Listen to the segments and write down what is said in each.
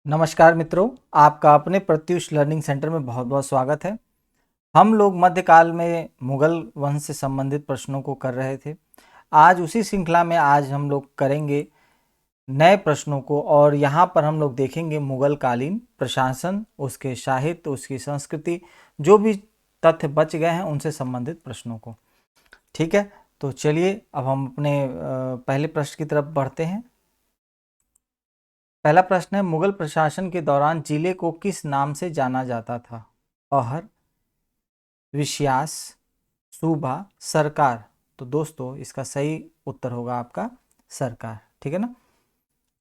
नमस्कार मित्रों, आपका अपने प्रत्युष लर्निंग सेंटर में बहुत बहुत स्वागत है। हम लोग मध्यकाल में मुगल वंश से संबंधित प्रश्नों को कर रहे थे। आज उसी श्रृंखला में आज हम लोग करेंगे नए प्रश्नों को, और यहाँ पर हम लोग देखेंगे मुगल कालीन प्रशासन, उसके साहित्य, उसकी संस्कृति, जो भी तथ्य बच गए हैं उनसे संबंधित प्रश्नों को। ठीक है, तो चलिए अब हम अपने पहले प्रश्न की तरफ बढ़ते हैं। पहला प्रश्न है, मुगल प्रशासन के दौरान जिले को किस नाम से जाना जाता था? अहर, विश्यास, सूबा, सरकार। तो दोस्तों इसका सही उत्तर होगा आपका सरकार। ठीक है ना,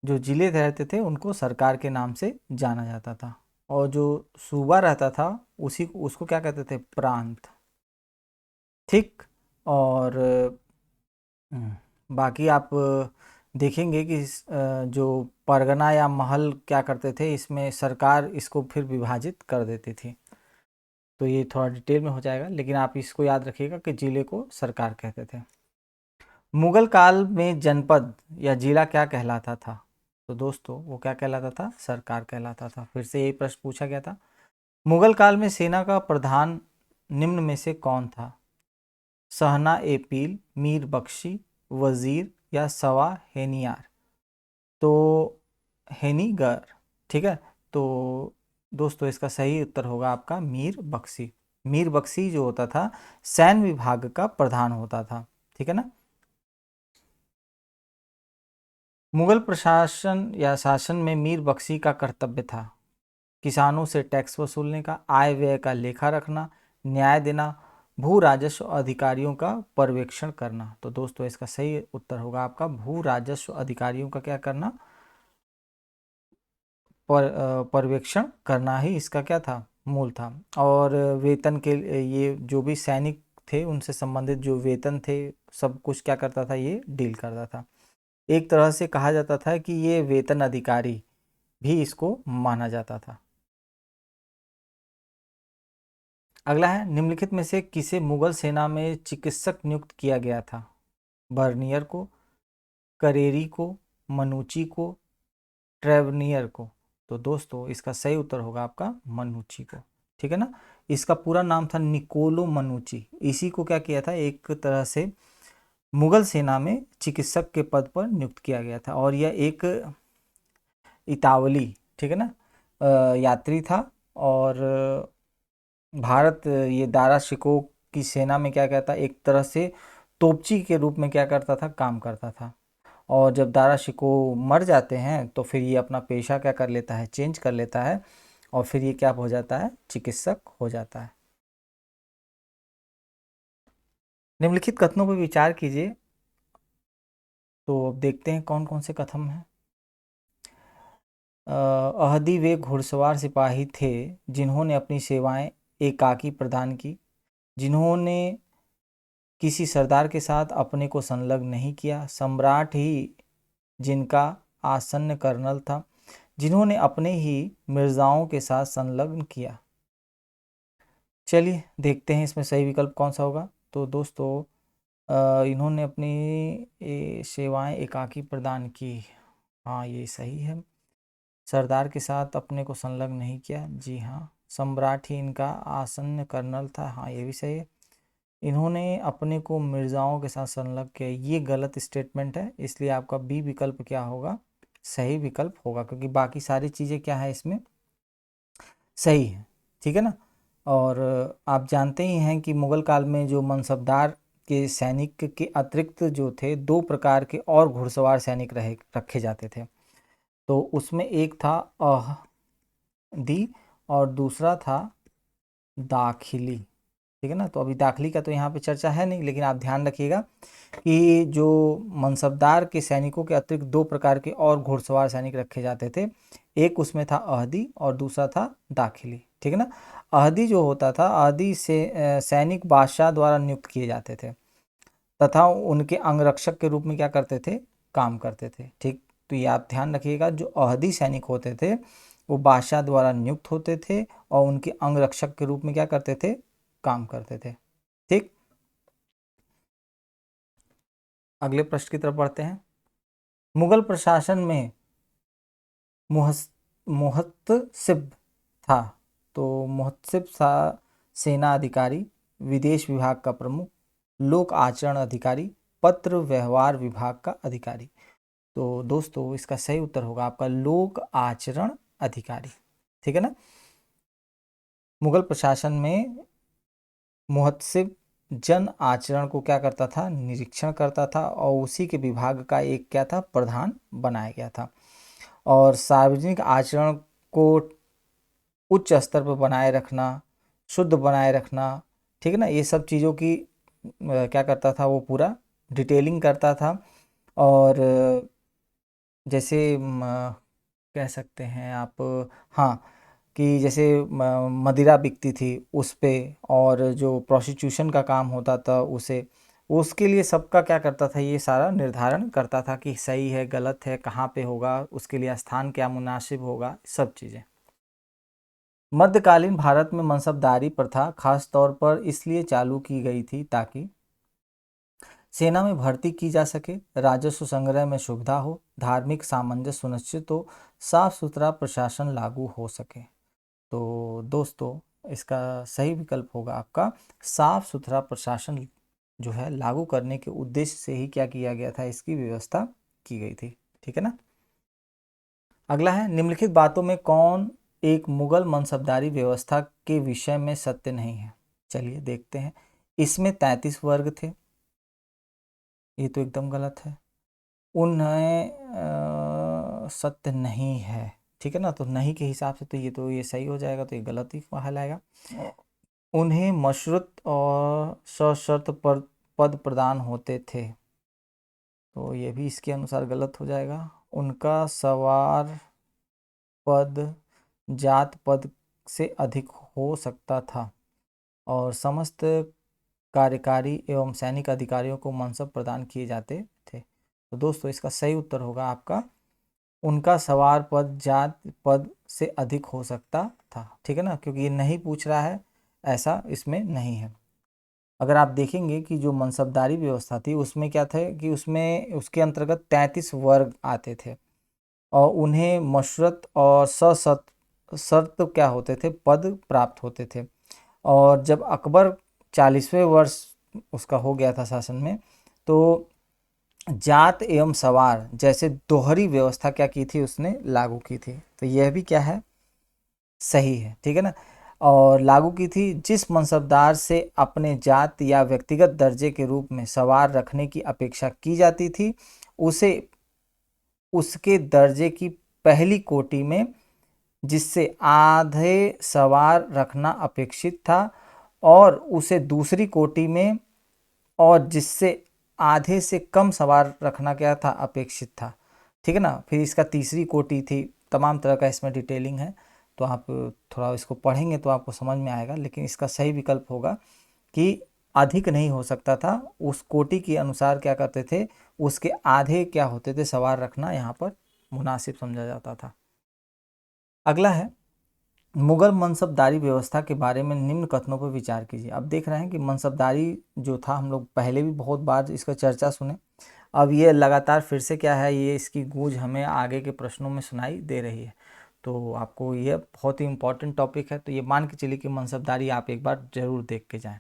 जो जिले रहते थे उनको सरकार के नाम से जाना जाता था, और जो सूबा रहता था उसको क्या कहते थे? प्रांत। ठीक। और बाकी आप देखेंगे कि जो परगना या महल क्या करते थे, इसमें सरकार इसको फिर विभाजित कर देती थी। तो ये थोड़ा डिटेल में हो जाएगा, लेकिन आप इसको याद रखिएगा कि जिले को सरकार कहते थे। मुगल काल में जनपद या जिला क्या कहलाता था? तो दोस्तों वो क्या कहलाता था? सरकार कहलाता था। फिर से यही प्रश्न पूछा गया था। मुगल काल में सेना का प्रधान निम्न में से कौन था? सहना ए पील, मीर बख्शी, वजीर या सवा हेनियार। तो हेनीगर। ठीक है, तो दोस्तों इसका सही उत्तर होगा आपका मीर बख्शी। मीर बख्शी जो होता था सैन्य विभाग का प्रधान होता था। ठीक है ना। मुगल प्रशासन या शासन में मीर बख्शी का कर्तव्य था किसानों से टैक्स वसूलने का, आय व्यय का लेखा रखना, न्याय देना, भू राजस्व अधिकारियों का पर्यवेक्षण करना। तो दोस्तों इसका सही उत्तर होगा आपका भू राजस्व अधिकारियों का क्या करना? पर्यवेक्षण करना ही इसका क्या था? मूल था। और वेतन के ये जो भी सैनिक थे उनसे संबंधित जो वेतन थे सब कुछ क्या करता था? ये डील करता था। एक तरह से कहा जाता था कि ये वेतन अधिकारी भी इसको माना जाता था। अगला है, निम्नलिखित में से किसे मुगल सेना में चिकित्सक नियुक्त किया गया था? बर्नियर को, करेरी को, मनुची को, ट्रेवनियर को। तो दोस्तों इसका सही उत्तर होगा आपका मनुची को। ठीक है ना। इसका पूरा नाम था निकोलो मनुची। इसी को क्या किया था? एक तरह से मुगल सेना में चिकित्सक के पद पर नियुक्त किया गया था, और यह एक इतावली, ठीक है ना, यात्री था। और भारत ये दारा शिकोह की सेना में क्या कहता? एक तरह से तोपची के रूप में क्या करता था? काम करता था। और जब दारा शिकोह मर जाते हैं तो फिर ये अपना पेशा क्या कर लेता है? चेंज कर लेता है, और फिर ये क्या हो जाता है? चिकित्सक हो जाता है। निम्नलिखित कथनों पर विचार कीजिए। तो अब देखते हैं कौन कौन से कथन हैं। अहदी वे घुड़सवार सिपाही थे जिन्होंने अपनी सेवाएं एकाकी प्रदान की, जिन्होंने किसी सरदार के साथ अपने को संलग्न नहीं किया, सम्राट ही जिनका आसन्न कर्नल था, जिन्होंने अपने ही मिर्जाओं के साथ संलग्न किया। चलिए देखते हैं इसमें सही विकल्प कौन सा होगा। तो दोस्तों इन्होंने अपनी सेवाएं एकाकी प्रदान की। हाँ ये सही है। सरदार के साथ अपने को संलग्न नहीं किया, जी हाँ। सम्राट ही इनका आसन्न कर्नल था, हाँ ये भी सही है। इन्होंने अपने को मिर्जाओं के साथ संलग्न किया, ये गलत स्टेटमेंट है, इसलिए आपका बी विकल्प क्या होगा? सही विकल्प होगा, क्योंकि बाकी सारी चीज़ें क्या है इसमें? सही है। ठीक है ना। और आप जानते ही हैं कि मुगल काल में जो मनसबदार के सैनिक के अतिरिक्त जो थे दो प्रकार के और घुड़सवार सैनिक रखे जाते थे। तो उसमें एक था अहदी और दूसरा था दाखिली। ठीक है ना। तो अभी दाखिली का तो यहाँ पे चर्चा है नहीं, लेकिन आप ध्यान रखिएगा कि जो मनसबदार के सैनिकों के अतिरिक्त दो प्रकार के और घुड़सवार सैनिक रखे जाते थे। एक उसमें था अहदी और दूसरा था दाखिली। ठीक है ना। अहदी जो होता था, अहदी से सैनिक बादशाह द्वारा नियुक्त किए जाते थे तथा उनके अंगरक्षक के रूप में क्या करते थे? काम करते थे। ठीक। तो ये आप ध्यान रखिएगा, जो अहदी सैनिक होते थे वो बादशाह द्वारा नियुक्त होते थे और उनके अंगरक्षक के रूप में क्या करते थे? काम करते थे। ठीक। अगले प्रश्न की तरफ बढ़ते हैं। मुगल प्रशासन में मुहतसिब था। तो मुहतसिब सेना अधिकारी, विदेश विभाग का प्रमुख, लोक आचरण अधिकारी, पत्र व्यवहार विभाग का अधिकारी। तो दोस्तों इसका सही उत्तर होगा आपका लोक आचरण अधिकारी। ठीक है ना। मुगल प्रशासन में मुहतसिब जन आचरण को क्या करता था, निरीक्षण करता था और उसी के विभाग का एक क्या था, प्रधान बनाया गया था। और सार्वजनिक आचरण को उच्च स्तर पर बनाए रखना, शुद्ध बनाए रखना, ठीक है ना, ये सब चीज़ों की क्या करता था, वो पूरा डिटेलिंग करता था। और जैसे कह सकते हैं आप, हाँ, कि जैसे मदिरा बिकती थी उस पे, और जो प्रोस्टिट्यूशन का काम होता था उसे, उसके लिए सबका क्या करता था, ये सारा निर्धारण करता था कि सही है गलत है, कहाँ पे होगा, उसके लिए स्थान क्या मुनासिब होगा, सब चीज़ें। मध्यकालीन भारत में मनसबदारी प्रथा खास तौर पर इसलिए चालू की गई थी ताकि सेना में भर्ती की जा सके, राजस्व संग्रह में सुविधा हो, धार्मिक सामंजस्य सुनिश्चित हो, साफ सुथरा प्रशासन लागू हो सके। तो दोस्तों इसका सही विकल्प होगा आपका साफ सुथरा प्रशासन जो है लागू करने के उद्देश्य से ही क्या किया गया था, इसकी व्यवस्था की गई थी। ठीक है ना। अगला है, निम्नलिखित बातों में कौन एक मुगल मनसबदारी व्यवस्था के विषय में सत्य नहीं है। चलिए देखते हैं। इसमें 33 वर्ग थे, ये तो एकदम गलत है। उन्हें सत्य नहीं है, ठीक है ना। तो नहीं के हिसाब से तो ये सही हो जाएगा, तो ये गलत ही कहलाएगा। उन्हें मशरुत और सशर्त पद प्रदान होते थे, तो ये भी इसके अनुसार गलत हो जाएगा। उनका सवार पद जात पद से अधिक हो सकता था, और समस्त कार्यकारी एवं सैनिक अधिकारियों को मनसब प्रदान किए जाते थे। तो दोस्तों इसका सही उत्तर होगा आपका उनका सवार पद जात पद से अधिक हो सकता था। ठीक है ना, क्योंकि ये नहीं पूछ रहा है, ऐसा इसमें नहीं है। अगर आप देखेंगे कि जो मनसबदारी व्यवस्था थी उसमें क्या था कि उसमें उसके अंतर्गत 33 वर्ग आते थे, और उन्हें मशरत और शर्त क्या होते थे, पद प्राप्त होते थे। और जब अकबर 40वें वर्ष उसका हो गया था शासन में, तो जात एवं सवार जैसे दोहरी व्यवस्था क्या की थी, उसने लागू की थी। तो यह भी क्या है, सही है। ठीक है ना। और लागू की थी, जिस मनसबदार से अपने जात या व्यक्तिगत दर्जे के रूप में सवार रखने की अपेक्षा की जाती थी, उसे उसके दर्जे की पहली कोटि में जिससे आधे सवार रखना अपेक्षित था, और उसे दूसरी कोटि में और जिससे आधे से कम सवार रखना क्या था, अपेक्षित था। ठीक है ना। फिर इसका तीसरी कोटि थी, तमाम तरह का इसमें डिटेलिंग है, तो आप थोड़ा इसको पढ़ेंगे तो आपको समझ में आएगा। लेकिन इसका सही विकल्प होगा कि अधिक नहीं हो सकता था, उस कोटि के अनुसार क्या करते थे, उसके आधे क्या होते थे, सवार रखना यहाँ पर मुनासिब समझा जाता था। अगला है, मुगल मनसबदारी व्यवस्था के बारे में निम्न कथनों पर विचार कीजिए। अब देख रहे हैं कि मनसबदारी जो था, हम लोग पहले भी बहुत बार इसका चर्चा सुने, अब ये लगातार फिर से क्या है, ये इसकी गूंज हमें आगे के प्रश्नों में सुनाई दे रही है। तो आपको ये बहुत ही इम्पोर्टेंट टॉपिक है, तो ये मान के चलिए कि मनसबदारी आप एक बार जरूर देख के जाएं।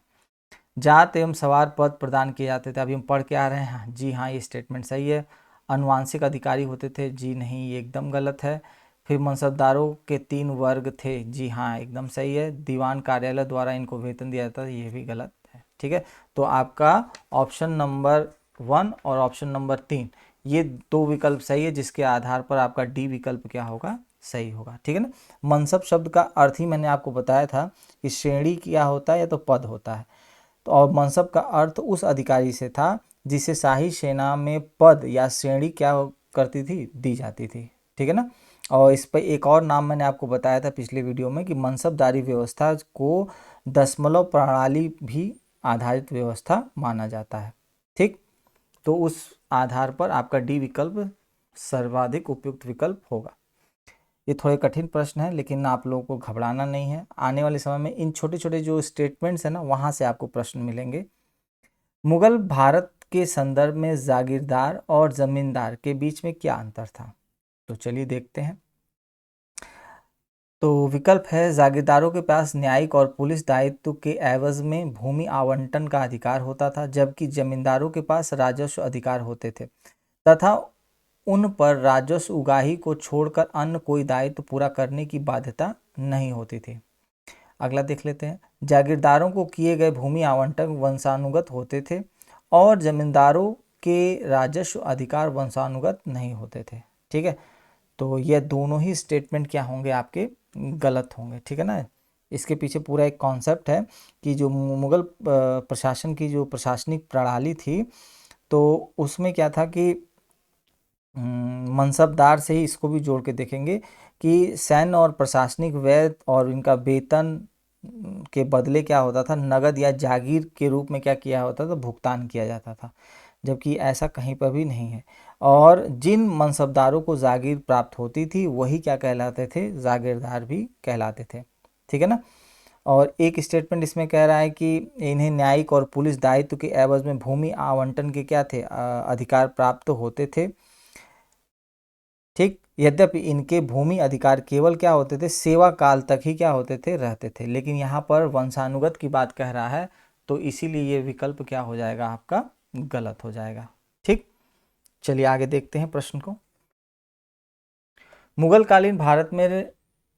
जात एवं सवार पद प्रदान किए जाते थे, अभी हम पढ़ के आ रहे हैं। जी हाँ, ये स्टेटमेंट सही है। अनुवांशिक अधिकारी होते थे, जी नहीं, ये एकदम गलत है। फिर मनसबदारों के 3 वर्ग थे, जी हाँ एकदम सही है। दीवान कार्यालय द्वारा इनको वेतन दिया जाता था, ये भी गलत है। ठीक है, तो आपका ऑप्शन नंबर 1 और ऑप्शन नंबर 3, ये 2 विकल्प सही है, जिसके आधार पर आपका डी विकल्प क्या होगा, सही होगा। ठीक है ना। मनसब शब्द का अर्थ ही मैंने आपको बताया था कि श्रेणी क्या होता है या तो पद होता है। तो और मनसब का अर्थ उस अधिकारी से था जिसे शाही सेना में पद या श्रेणी क्या करती थी, दी जाती थी। ठीक है ना। और इस पर एक और नाम मैंने आपको बताया था पिछले वीडियो में कि मनसबदारी व्यवस्था को दशमलव प्रणाली भी आधारित व्यवस्था माना जाता है। ठीक, तो उस आधार पर आपका डी विकल्प सर्वाधिक उपयुक्त विकल्प होगा। ये थोड़े कठिन प्रश्न हैं, लेकिन आप लोगों को घबराना नहीं है। आने वाले समय में इन छोटे छोटे जो स्टेटमेंट्स हैं ना, वहाँ से आपको प्रश्न मिलेंगे। मुगल भारत के संदर्भ में जागीरदार और जमींदार के बीच में क्या अंतर था, तो चलिए देखते हैं। तो विकल्प है, जागीरदारों के पास न्यायिक और पुलिस दायित्व के एवज में भूमि आवंटन का अधिकार होता था, जबकि जमींदारों के पास राजस्व अधिकार होते थे तथा उन पर राजस्व उगाही को छोड़कर अन्य कोई दायित्व पूरा करने की बाध्यता नहीं होती थी। अगला देख लेते हैं, जागीरदारों को किए गए भूमि आवंटन वंशानुगत होते थे और जमींदारों के राजस्व अधिकार वंशानुगत नहीं होते थे। ठीक है, तो ये दोनों ही स्टेटमेंट क्या होंगे, आपके गलत होंगे। ठीक है ना, इसके पीछे पूरा एक कॉन्सेप्ट है कि जो मुगल प्रशासन की जो प्रशासनिक प्रणाली थी, तो उसमें क्या था कि मनसबदार से ही इसको भी जोड़ के देखेंगे कि सैन्य और प्रशासनिक व्यय और इनका वेतन के बदले क्या होता था, नगद या जागीर के रूप में क्या किया होता था, भुगतान किया जाता था, जबकि ऐसा कहीं पर भी नहीं है। और जिन मनसबदारों को जागीर प्राप्त होती थी वही क्या कहलाते थे, जागीरदार भी कहलाते थे। ठीक है ना, और एक स्टेटमेंट इसमें कह रहा है कि इन्हें न्यायिक और पुलिस दायित्व के एवज में भूमि आवंटन के क्या थे, अधिकार प्राप्त होते थे। ठीक, यद्यपि इनके भूमि अधिकार केवल क्या होते थे, सेवा काल तक ही क्या होते थे, रहते थे, लेकिन यहाँ पर वंशानुगत की बात कह रहा है, तो इसीलिए ये विकल्प क्या हो जाएगा, आपका गलत हो जाएगा। ठीक, चलिए आगे देखते हैं प्रश्न को। मुगल कालीन भारत में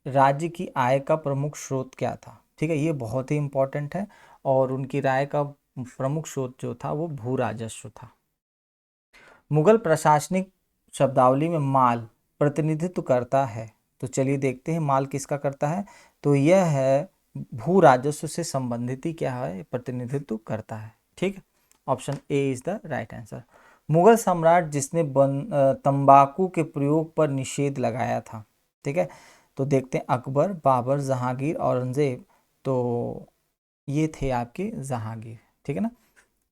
राज्य की आय का प्रमुख स्रोत क्या था? ठीक है, ये बहुत ही इंपॉर्टेंट है, और उनकी राय का प्रमुख स्रोत जो था वो भू राजस्व था। मुगल प्रशासनिक शब्दावली में माल प्रतिनिधित्व करता है, तो चलिए देखते हैं माल किसका करता है। तो यह है भू राजस्व से संबंधित ही क्या है, प्रतिनिधित्व करता है। ठीक, option A is the right answer. Mughal सम्राट जिसने तंबाकू के प्रयोग पर निषेध लगाया था। ठीक है, तो देखते हैं अकबर, बाबर, जहांगीर, औरंगजेब। तो ये थे आपके जहांगीर। ठीक है ना,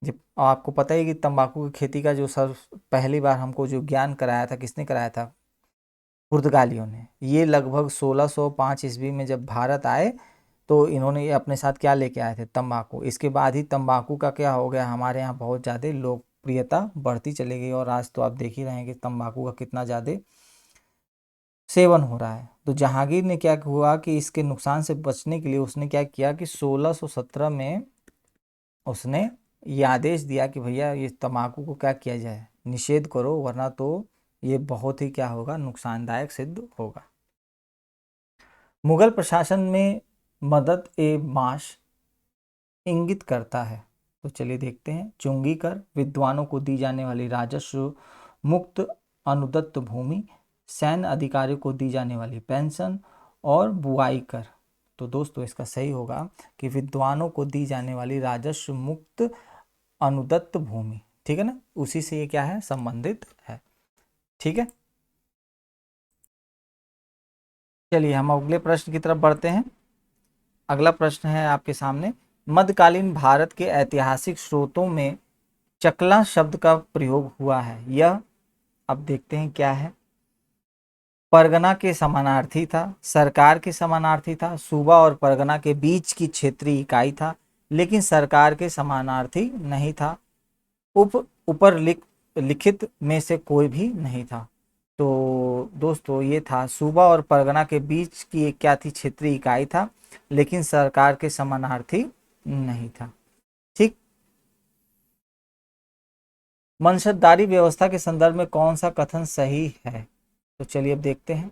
जब आपको पता है कि तंबाकू की खेती का जो सर पहली बार हमको जो ज्ञान कराया था, किसने कराया था, पुर्तगालियों ने। ये लगभग 1605 ईस्वी में जब भारत आए तो इन्होंने ये अपने साथ क्या लेके आए थे, तंबाकू। इसके बाद ही तंबाकू का क्या हो गया, हमारे यहाँ बहुत ज़्यादा लोकप्रियता बढ़ती चली गई, और आज तो आप देख ही रहे हैं कि तंबाकू का कितना ज़्यादा सेवन हो रहा है। तो जहांगीर ने क्या हुआ कि इसके नुकसान से बचने के लिए उसने क्या किया कि 1617 में उसने ये आदेश दिया कि भैया ये तंबाकू को क्या किया जाए, निषेध करो, वरना तो ये बहुत ही क्या होगा, नुकसानदायक सिद्ध होगा। मुगल प्रशासन में मदद ए माश इंगित करता है, तो चलिए देखते हैं। चुंगी कर, विद्वानों को दी जाने वाली राजस्व मुक्त अनुदत्त भूमि, सैन्य अधिकारियों को दी जाने वाली पेंशन, और बुआई कर। तो दोस्तों इसका सही होगा कि विद्वानों को दी जाने वाली राजस्व मुक्त अनुदत्त भूमि। ठीक है ना, उसी से ये क्या है, संबंधित है। ठीक है, चलिए हम अगले प्रश्न की तरफ बढ़ते हैं। अगला प्रश्न है आपके सामने, मध्यकालीन भारत के ऐतिहासिक स्रोतों में चकला शब्द का प्रयोग हुआ है, यह अब देखते हैं क्या है। परगना के समानार्थी था, सरकार के समानार्थी था, सूबा और परगना के बीच की क्षेत्रीय इकाई था, लेकिन सरकार के समानार्थी नहीं था, ऊपर लिखित में से कोई भी नहीं था। तो दोस्तों ये था, सूबा और परगना के बीच की एक क्या थी, क्षेत्रीय इकाई था, लेकिन सरकार के समानार्थी नहीं था। ठीक, मनसबदारी व्यवस्था के संदर्भ में कौन सा कथन सही है? तो चलिए अब देखते हैं।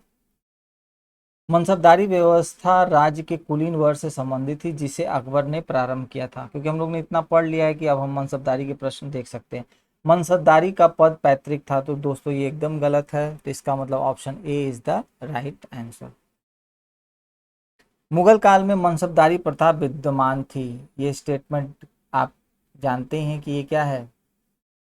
मनसबदारी व्यवस्था राज्य के कुलीन वर्ग से संबंधित थी, जिसे अकबर ने प्रारंभ किया था। क्योंकि हम लोग ने इतना पढ़ लिया है कि अब हम मनसबदारी के प्रश्न देख सकते हैं। मनसबदारी का पद पैतृक था, तो दोस्तों ये एकदम गलत है, तो इसका मतलब option A is the right answer. Mughal काल में मनसबदारी प्रथा विद्यमान थी, ये स्टेटमेंट आप जानते हैं कि ये क्या है,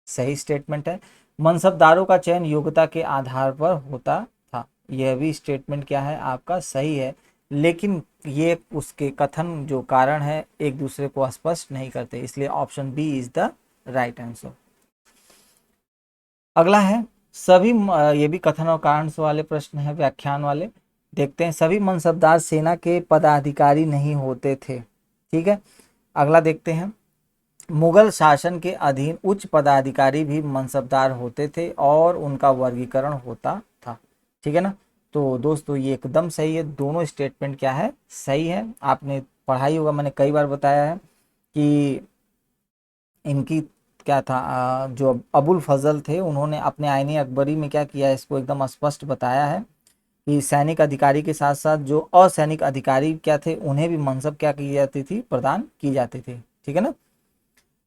सही स्टेटमेंट है। मनसबदारों का चयन योग्यता के आधार पर होता था, यह भी स्टेटमेंट क्या है, आपका सही है, लेकिन ये उसके कथन जो कारण है एक दूसरे को स्पष्ट नहीं करते, इसलिए option B is the right answer. अगला है, सभी ये भी कथन और कारण वाले प्रश्न है, व्याख्यान वाले। देखते हैं, सभी मनसबदार सेना के पदाधिकारी नहीं होते थे। ठीक है, अगला देखते हैं, मुगल शासन के अधीन उच्च पदाधिकारी भी मनसबदार होते थे और उनका वर्गीकरण होता था। ठीक है ना, तो दोस्तों ये एकदम सही है, दोनों स्टेटमेंट क्या है, सही है। आपने पढ़ाई होगा, मैंने कई बार बताया है कि इनकी क्या था, जो अबुल फजल थे उन्होंने अपने आईने अकबरी में क्या किया है, इसको एकदम स्पष्ट बताया है कि सैनिक अधिकारी के साथ साथ जो असैनिक अधिकारी क्या थे उन्हें भी मनसब क्या की जाती थी, प्रदान की जाती थी। ठीक है ना।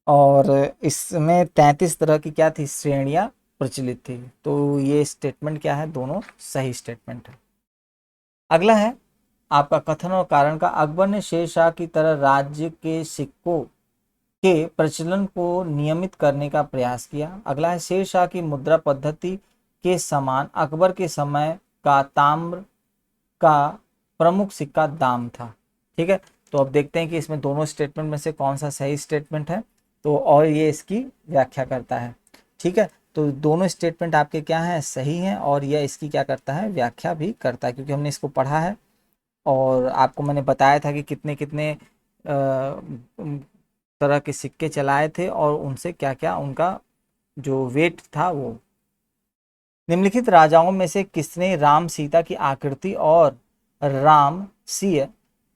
और इसमें 33 तरह की क्या थी, श्रेणियां प्रचलित थी। तो ये स्टेटमेंट क्या है, दोनों सही स्टेटमेंट है। अगला है आपका कथन और कारण का, अकबर ने शेरशाह की तरह राज्य के सिक्कों के प्रचलन को नियमित करने का प्रयास किया। अगला है शेरशाह की मुद्रा पद्धति के समान अकबर के समय का ताम्र का प्रमुख सिक्का दाम था। ठीक है, तो अब देखते हैं कि इसमें दोनों स्टेटमेंट में से कौन सा सही स्टेटमेंट है, तो और ये इसकी व्याख्या करता है। ठीक है, तो दोनों स्टेटमेंट आपके क्या हैं, सही हैं, और यह इसकी क्या करता है, व्याख्या भी करता है, क्योंकि हमने इसको पढ़ा है और आपको मैंने बताया था कि कितने कितने तरह के सिक्के चलाए थे और उनसे क्या क्या उनका जो वेट था वो। निम्नलिखित राजाओं में से किसने राम सीता की आकृति और राम सिय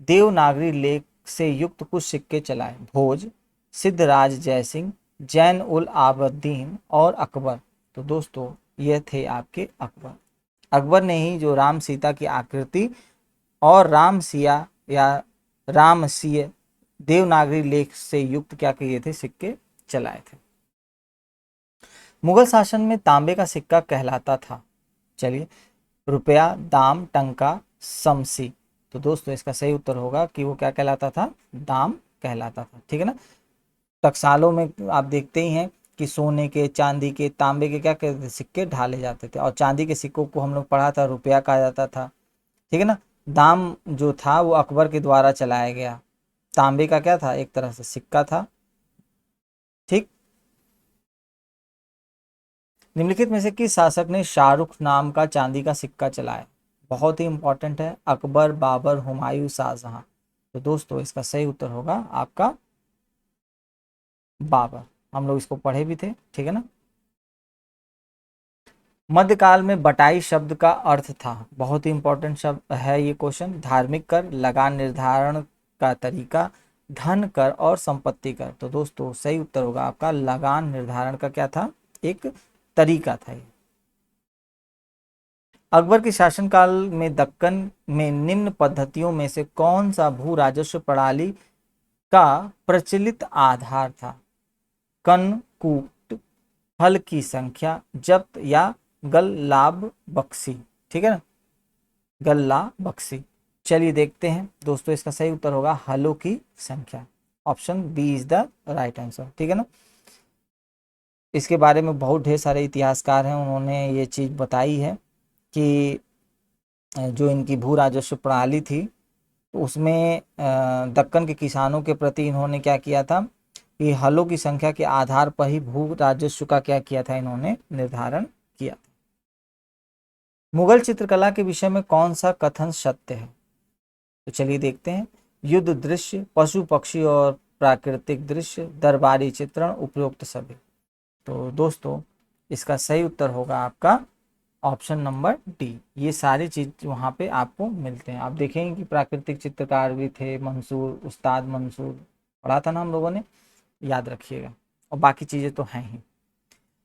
देवनागरी लेख से युक्त कुछ सिक्के चलाए? भोज, सिद्धराज जयसिंह, जैन उल आबदीन और अकबर। तो दोस्तों ये थे आपके अकबर। अकबर ने ही जो राम सीता की आकृति और राम सिया या राम सिय देवनागरी लेख से युक्त क्या किए थे, सिक्के चलाए थे। मुगल शासन में तांबे का सिक्का कहलाता था, चलिए, रुपया, दाम, टंका, समसी। तो दोस्तों इसका सही उत्तर होगा कि वो क्या कहलाता था, दाम कहलाता था। ठीक है ना। टकसालों में आप देखते ही हैं कि सोने के, चांदी के, तांबे के क्या कहते थे, सिक्के ढाले जाते थे, और चांदी के सिक्कों को हम लोग पढ़ा था रुपया कहा जाता था। ठीक है ना। दाम जो था वो अकबर के द्वारा चलाया गया। तांबे का क्या था, एक तरह से सिक्का था। ठीक। निम्नलिखित में से किस शासक ने शाहरुख नाम का चांदी का सिक्का चलाया? बहुत ही इंपॉर्टेंट है, अकबर, बाबर, हुमायूं, शाहजहां। तो दोस्तों इसका सही उत्तर होगा आपका बाबर। हम लोग इसको पढ़े भी थे। ठीक है ना। मध्यकाल में बटाई शब्द का अर्थ था, बहुत ही इंपॉर्टेंट शब्द है ये क्वेश्चन। धार्मिक कर, लगान निर्धारण का तरीका, धन कर और संपत्ति कर। तो दोस्तों सही उत्तर होगा आपका लगान निर्धारण का क्या था, एक तरीका था ये। अकबर के शासनकाल में दक्कन में निम्न पद्धतियों में से कौन सा भू राजस्व प्रणाली का प्रचलित आधार था? कनकूट, फल की संख्या, जब्त या गल्लाब बख्शी। ठीक है ना, गल्ला बख्शी। चलिए देखते हैं दोस्तों, इसका सही उत्तर होगा हलों की संख्या। Option B is the right answer. ठीक है ना। इसके बारे में बहुत ढेर सारे इतिहासकार हैं, उन्होंने ये चीज़ बताई है कि जो इनकी भू राजस्व प्रणाली थी उसमें दक्कन के किसानों के प्रति इन्होंने क्या किया था कि हलों की संख्या के आधार पर ही भू राजस्व का क्या किया था, इन्होंने निर्धारण किया। मुगल चित्रकला के विषय में कौन सा कथन सत्य है? तो चलिए देखते हैं। युद्ध दृश्य, पशु पक्षी और प्राकृतिक दृश्य, दरबारी चित्रण, उपरोक्त सभी। तो दोस्तों इसका सही उत्तर होगा आपका ऑप्शन नंबर डी। ये सारी चीज वहाँ पे आपको मिलते हैं। आप देखेंगे कि प्राकृतिक चित्रकार भी थे, मंसूर, उस्ताद मंसूर, पढ़ा था ना हम लोगों ने, याद रखिएगा। और बाकी चीजें तो हैं ही।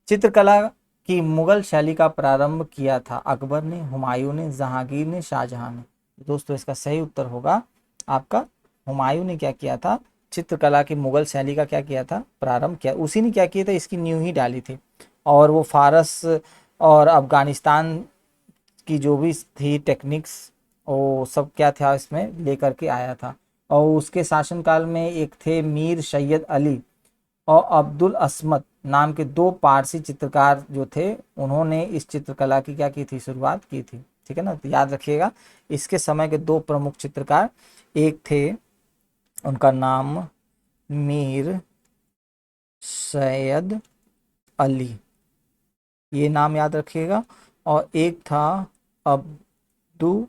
चित्रकला की मुगल शैली का प्रारंभ किया था अकबर ने, हुमायूं ने, जहांगीर ने, शाहजहां ने। दोस्तों इसका सही उत्तर होगा आपका हुमायूं ने क्या किया था, चित्रकला की मुगल शैली का क्या किया था, प्रारंभ किया। उसी ने क्या किया था, इसकी नींव ही डाली थी। और वो फारस और अफगानिस्तान की जो भी थी टेक्निक्स, वो सब क्या था इसमें लेकर के आया था। और उसके शासनकाल में एक थे मीर सैयद अली और अब्दुल असमत नाम के दो पारसी चित्रकार जो थे, उन्होंने इस चित्रकला की क्या की थी, शुरुआत की थी। ठीक है ना। तो याद रखिएगा इसके समय के दो प्रमुख चित्रकार, एक थे उनका नाम मीर सैयद अली, ये नाम याद रखिएगा, और एक था अब्दुल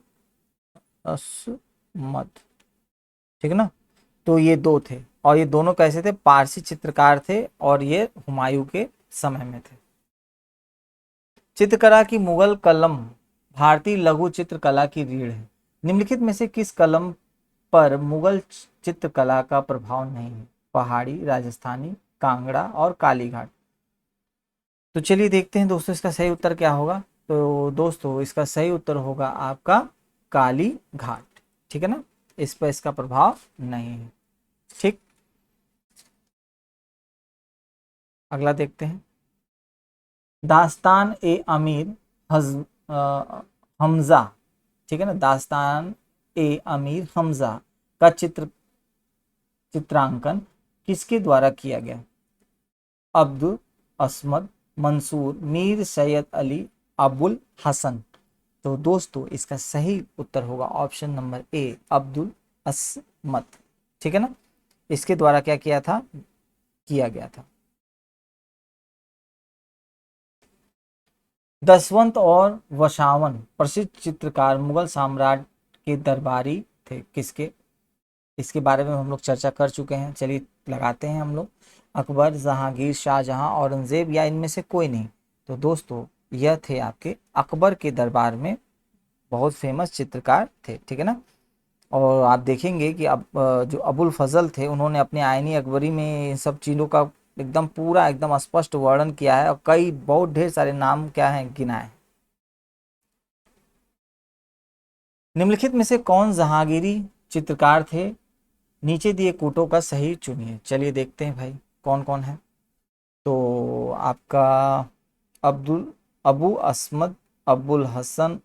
असमत। ठीक है ना। तो ये दो थे, और ये दोनों कैसे थे, पारसी चित्रकार थे, और ये हुमायूं के समय में थे। चित्रकला की मुगल कलम भारतीय लघु चित्रकला की रीढ़ है। निम्नलिखित में से किस कलम पर मुगल चित्रकला का प्रभाव नहीं है? पहाड़ी, राजस्थानी, कांगड़ा और कालीघाट। तो चलिए देखते हैं दोस्तों इसका सही उत्तर क्या होगा। तो दोस्तों इसका सही उत्तर होगा आपका काली घाट। ठीक है ना, इस पर इसका प्रभाव नहीं है। ठीक, अगला देखते हैं। दास्तान ए अमीर हमजा, ठीक है ना, दास्तान ए अमीर हमजा का चित्रांकन किसके द्वारा किया गया? अब्दुल असमद, मंसूर, मीर सैयद अली, अबुल हसन। तो दोस्तों इसका सही उत्तर होगा option number A, Abdul Asmad. ठीक है ना, इसके द्वारा क्या किया था, किया गया था। दसवंत और वशावन प्रसिद्ध चित्रकार मुगल सम्राट के दरबारी थे, किसके? इसके बारे में हम लोग चर्चा कर चुके हैं। चलिए लगाते हैं हम लोग। अकबर, जहांगीर, शाहजहां, औरंगजेब या इनमें से कोई नहीं। तो दोस्तों यह थे आपके अकबर के दरबार में बहुत फेमस चित्रकार थे। ठीक है ना, और आप देखेंगे कि अब जो अबुल फजल थे उन्होंने अपने आईनी अकबरी में इन सब चीज़ों का एकदम पूरा एकदम स्पष्ट वर्णन किया है और कई बहुत ढेर सारे नाम क्या हैं गिनाए। निम्नलिखित में से कौन जहांगीरी चित्रकार थे? नीचे दिए कोटों का सही चुनिए। चलिए देखते हैं भाई कौन कौन है। तो आपका अब्दुल अबू असमद, अबुल हसन,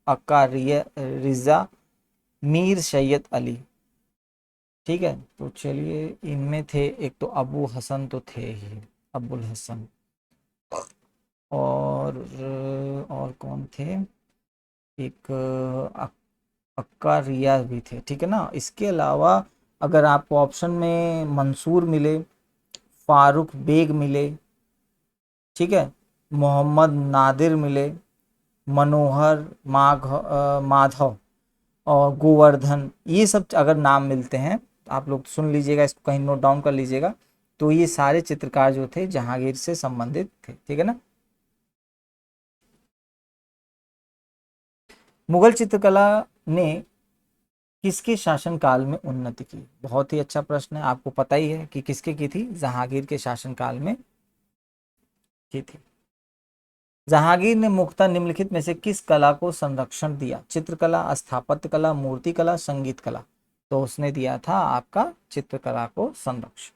अक्का रिजा, मीर सैयद अली। ठीक है, तो चलिए इनमें थे, एक तो अबू हसन तो थे ही, अबुल हसन, और कौन थे, एक अक्का रिया भी थे। ठीक है ना, इसके अलावा अगर आपको ऑप्शन में मंसूर मिले, फारूक बेग मिले, ठीक है, मोहम्मद नादिर मिले, मनोहर माधव और गोवर्धन, ये सब अगर नाम मिलते हैं तो आप लोग सुन लीजिएगा, इसको कहीं नोट डाउन कर लीजिएगा। तो ये सारे चित्रकार जो थे जहांगीर से संबंधित थे। ठीक है ना। मुगल चित्रकला ने किसके शासनकाल में उन्नति की? बहुत ही अच्छा प्रश्न है, आपको पता ही है कि किसके की थी, जहांगीर के शासनकाल में की थी। जहांगीर ने मुख्यतः निम्नलिखित में से किस कला को संरक्षण दिया? चित्रकला, स्थापत्य कला, मूर्ति कला, संगीत कला। तो उसने दिया था आपका चित्रकला को संरक्षण।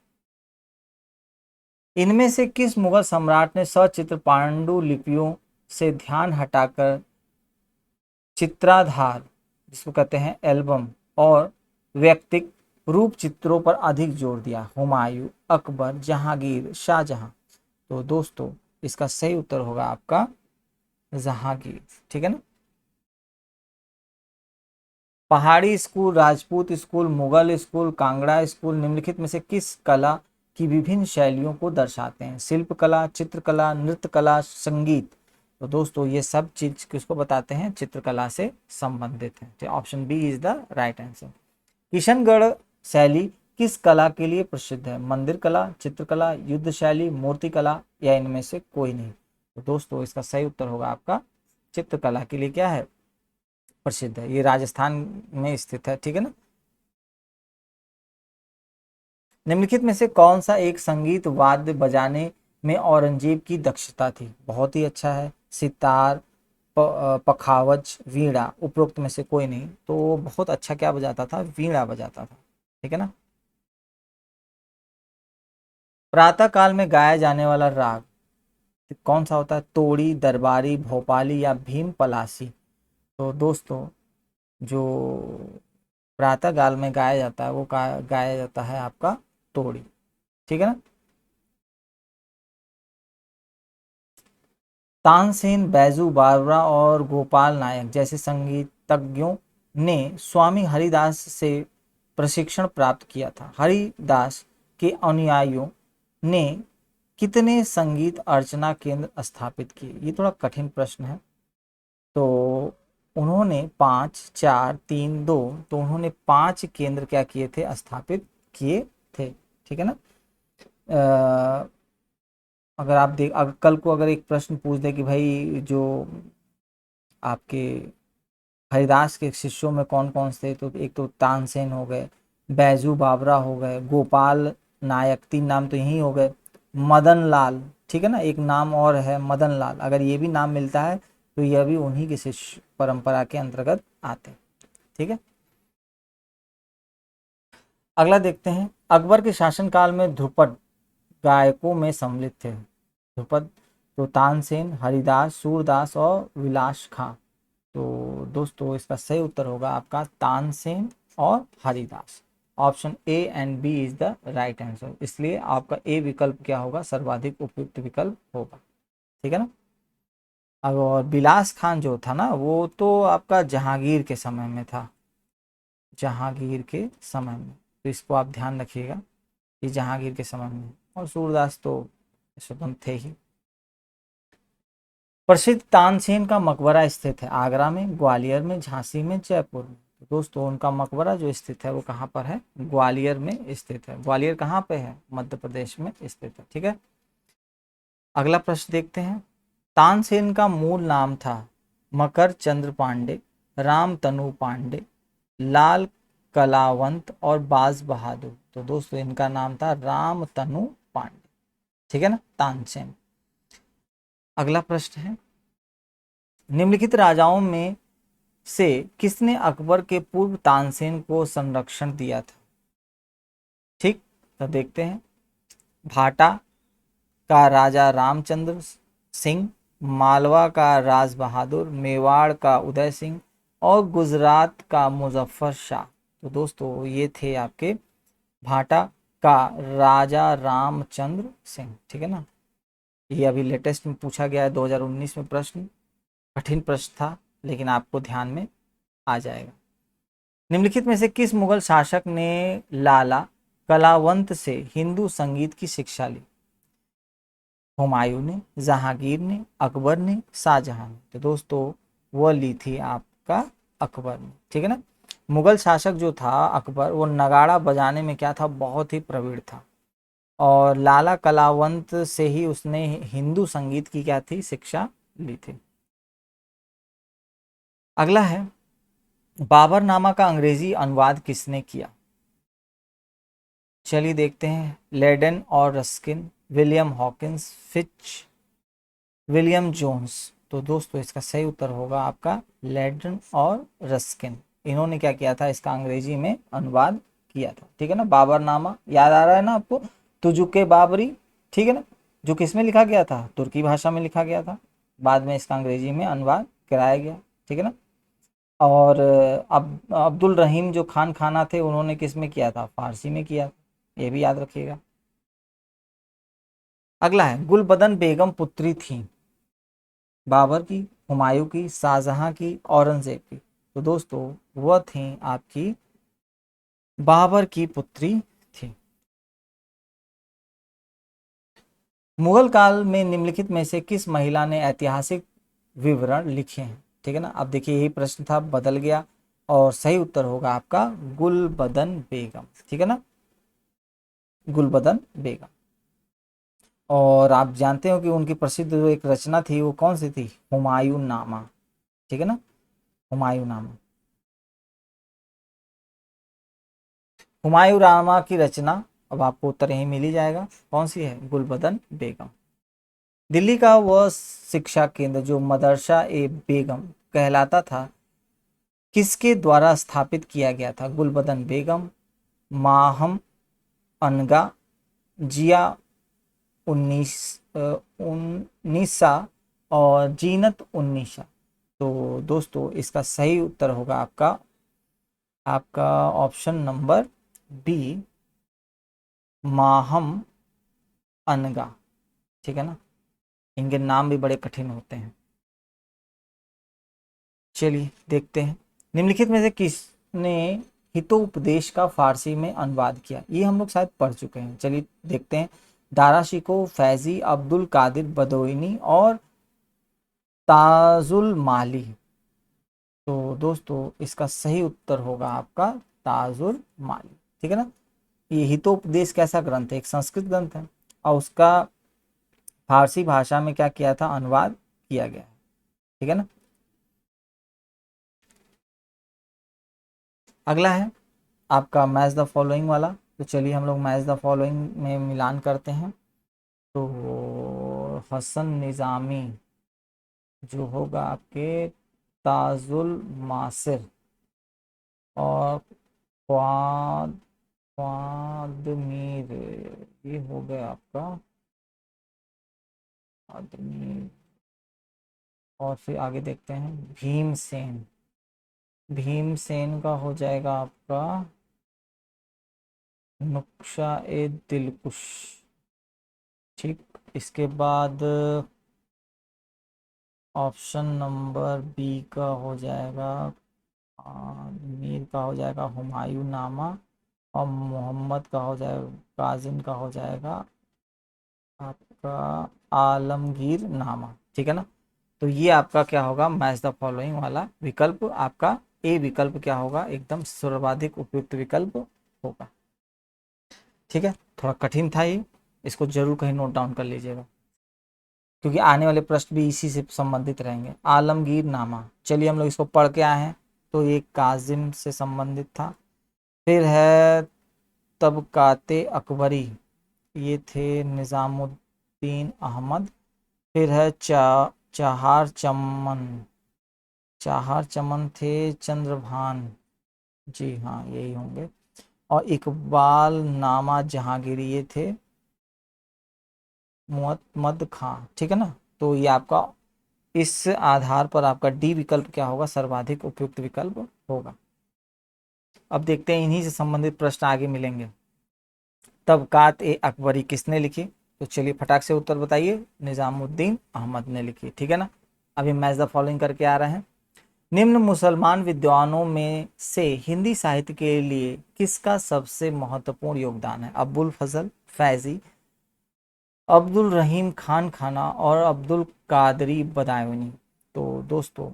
इनमें से किस मुगल सम्राट ने सचित्र पांडुलिपियों से ध्यान हटाकर चित्राधार, जिसको कहते हैं एल्बम, और व्यक्तिक रूप चित्रों पर अधिक जोर दिया? हुमायूं, अकबर, जहांगीर, शाहजहां। तो दोस्तों इसका सही उत्तर होगा आपका जहांगीर। ठीक है ना। पहाड़ी school, Rajput school, Mughal school, Kangra school निम्नलिखित में से किस कला की विभिन्न शैलियों को दर्शाते हैं? शिल्पकला, चित्रकला, नृत्य कला, संगीत। तो दोस्तों ये सब चीज किसको बताते हैं, चित्रकला से संबंधित है। तो option B is the right answer. Kishangarh शैली किस कला के लिए प्रसिद्ध है? मंदिर कला, चित्रकला, युद्ध शैली, मूर्ति कला या इनमें से कोई नहीं। तो दोस्तों इसका सही उत्तर होगा आपका चित्रकला के लिए क्या है, प्रसिद्ध है। ये राजस्थान में स्थित है। ठीक है ना। निम्नलिखित में से कौन सा एक संगीत वाद्य बजाने में औरंगजेब की दक्षता थी? बहुत ही अच्छा है। सितार, पखावज, वीणा। उपरोक्त में से कोई नहीं। तो बहुत अच्छा क्या बजाता था, वीणा बजाता था। ठीक है ना। प्रातः काल में गाया जाने वाला राग कौन सा होता है? तोड़ी, दरबारी, भोपाली या भीम पलासी। तो दोस्तों जो प्रातः काल में गाया जाता है वो गाया जाता है आपका तोड़ी। ठीक है ना। तानसेन, बैजू बावरा और गोपाल नायक जैसे संगीतज्ञों ने स्वामी हरिदास से प्रशिक्षण प्राप्त किया था। हरिदास के अनुयायियों ने कितने संगीत अर्चना केंद्र स्थापित किए? ये थोड़ा कठिन प्रश्न है। तो उन्होंने 5, 4, 3, 2, तो उन्होंने 5 केंद्र क्या किए थे, स्थापित किए थे। ठीक है ना। अ, अगर आप देख, अगर कल को अगर एक प्रश्न पूछ दे कि भाई जो आपके हरिदास के शिष्यों में कौन कौन से थे, तो एक तो तानसेन हो गए, बैजू बावरा हो गए, गोपाल नायक, 3 नाम तो यही हो गए, मदन लाल, ठीक है ना, एक नाम और है मदन लाल, अगर ये भी नाम मिलता है तो यह भी उन्हीं के शिष्य परंपरा के अंतर्गत आते हैं। ठीक है, अगला देखते हैं, अकबर के शासनकाल में ध्रुपद गायकों में सम्मिलित थे। ध्रुपद तो तानसेन, हरिदास, सूरदास और विलास खां। तो दोस्तों इसका सही उत्तर होगा आपका तानसेन और Haridas. Option A and B is the right answer, इसलिए आपका ए विकल्प क्या होगा, सर्वाधिक उपयुक्त विकल्प होगा। ठीक है ना। और बिलास खान जो था ना, वो तो आपका जहांगीर के समय में था, जहांगीर के समय में, तो इसको आप ध्यान रखिएगा, ये जहांगीर के समय में। और सूरदास तो स्वतंत्र थे ही। प्रसिद्ध तानसेन का मकबरा स्थित है आगरा में, ग्वालियर में, झांसी में, जयपुर में। तो दोस्तों उनका मकबरा जो स्थित है वो कहाँ पर है, ग्वालियर में स्थित है। ग्वालियर कहाँ पे है, मध्य प्रदेश में स्थित है। ठीक है, अगला प्रश्न देखते हैं, तानसेन का मूल नाम था मकर चंद्र पांडे, राम तनु पांडे, लाल कलावंत और बाज बहादुर। तो दोस्तों इनका नाम था राम तनु पांडे। ठीक है ना, तानसेन। अगला प्रश्न है, निम्नलिखित राजाओं में से किसने अकबर के पूर्व तानसेन को संरक्षण दिया था। ठीक, तो देखते हैं, भाटा का राजा रामचंद्र सिंह, मालवा का राज बहादुर, मेवाड़ का उदय सिंह और गुजरात का मुजफ्फर शाह। तो दोस्तों ये थे आपके भाटा का राजा रामचंद्र सिंह। ठीक है ना, ये अभी लेटेस्ट में पूछा गया है 2019 में प्रश्न, कठिन प्रश्न था लेकिन आपको ध्यान में आ जाएगा। निम्नलिखित में से किस मुगल शासक ने लाला कलावंत से हिंदू संगीत की शिक्षा ली। हुमायूं ने, जहांगीर ने, अकबर ने, शाहजहां ने। तो दोस्तों वह ली थी आपका अकबर ने। ठीक है ना, मुगल शासक जो था अकबर, वो नगाड़ा बजाने में क्या था, बहुत ही प्रवीण था, और लाला कलावंत से ही उसने हिंदू संगीत की क्या थी, शिक्षा ली थी। अगला है, बाबरनामा का अंग्रेजी अनुवाद किसने किया। चलिए देखते हैं, लेडेन और Ruskin, William Hawkins, Fitch, William Jones. तो दोस्तों इसका सही उत्तर होगा आपका लेडेन और रस्किन, इन्होंने क्या किया था, इसका अंग्रेजी में अनुवाद किया था। ठीक है ना, बाबरनामा याद आ रहा है ना आपको, तुजुके बाबरी, ठीक है ना, जो किस में लिखा गया था, तुर्की भाषा में लिखा गया था, बाद में इसका अंग्रेजी में अनुवाद कराया गया। ठीक है ना, और अब अब्दुल रहीम जो खान खाना थे, उन्होंने किस में किया था, फारसी में किया, ये भी याद रखिएगा। अगला है, गुलबदन बेगम पुत्री थी बाबर की, हुमायूं की, शाहजहां की, औरंगजेब की। तो दोस्तों वह थी आपकी बाबर की पुत्री थी। मुगल काल में निम्नलिखित में से किस महिला ने ऐतिहासिक विवरण लिखे हैं। ठीक है ना, अब देखिए यही प्रश्न था, बदल गया, और सही उत्तर होगा आपका गुलबदन बेगम। ठीक है ना, गुलबदन बेगम। और आप जानते हो कि उनकी प्रसिद्ध जो एक रचना थी वो कौन सी थी, हुमायूं नामा। ठीक है ना, हुमायूं नामा। हुमायूं नामा की रचना, अब आपको उत्तर यही मिल ही जाएगा, कौन सी है, गुलबदन बेगम। दिल्ली का वह शिक्षा केंद्र जो मदरसा ए बेगम कहलाता था, किसके द्वारा स्थापित किया गया था। गुलबदन बेगम, माहम अनगा, जिया उन्नीस उन्नीसा और जीनत उन्नीसा। तो दोस्तों इसका सही उत्तर होगा आपका आपका ऑप्शन नंबर बी, माहम अनगा। ठीक है ना, इनके नाम भी बड़े कठिन होते हैं। चलिए देखते हैं, निम्नलिखित में से किसने हितोपदेश का फारसी में अनुवाद किया। ये हम लोग शायद पढ़ चुके हैं, चलिए देखते हैं, दारा शिको, फैजी, अब्दुल कादिर बदोइनी और ताजुल माली। तो दोस्तों इसका सही उत्तर होगा आपका ताजुल माली। ठीक है ना, ये हितोपदेश कैसा ग्रंथ है, एक संस्कृत ग्रंथ है, और उसका फारसी भाषा में क्या किया था, अनुवाद किया गया है। ठीक है ना, अगला है आपका मैच द फॉलोइंग वाला। तो चलिए हम लोग मैच द फॉलोइंग में मिलान करते हैं। तो हसन निज़ामी जो होगा आपके ताजुल मासिर, और ख्वाद ख्वाद मीर, ये हो गया आपका आदमी। और फिर आगे देखते हैं भीमसेन। भीमसेन का हो जाएगा आपका नुक्शा ए दिलकुश। ठीक, इसके बाद ऑप्शन नंबर बी का हो जाएगा मीर का हो जाएगा हुमायूं नामा, और मोहम्मद का हो जाएगा काजिम का हो जाएगा आपका आलमगीर नामा। ठीक है ना। तो ये आपका क्या होगा मैच द फॉलोइंग वाला विकल्प, आपका ए विकल्प क्या होगा, एकदम सर्वाधिक उपयुक्त विकल्प होगा। ठीक है, थोड़ा कठिन था ये, इसको जरूर कहीं नोट डाउन कर लीजिएगा, क्योंकि आने वाले प्रश्न भी इसी से संबंधित रहेंगे। आलमगीर नामा, चलिए हम लोग इसको पढ़ के आए हैं। तो ये काजिम से संबंधित था। फिर है तबकाते अकबरी, ये थे निज़ामुद्दीन अहमद। फिर है चाहार चमन, चाहार चमन थे चंद्रभान, जी हाँ यही होंगे। और इकबाल नामा जहांगीरी, ये थे मुहम्मद खां। ठीक है ना। तो ये आपका इस आधार पर आपका डी विकल्प क्या होगा, सर्वाधिक उपयुक्त विकल्प होगा। अब देखते हैं इन्हीं से संबंधित प्रश्न आगे मिलेंगे। तबकात ए अकबरी किसने लिखी, तो चलिए फटाक से उत्तर बताइए। निजामुद्दीन अहमद ने लिखी। ठीक है ना। अभी मैच द फॉलोइंग करके आ रहे हैं। निम्न मुसलमान विद्वानों में से हिंदी साहित्य के लिए किसका सबसे महत्वपूर्ण योगदान है, अबुल फजल फैजी, अब्दुल रहीम खान खाना, और अब्दुल कादरी बदायूनी। तो दोस्तों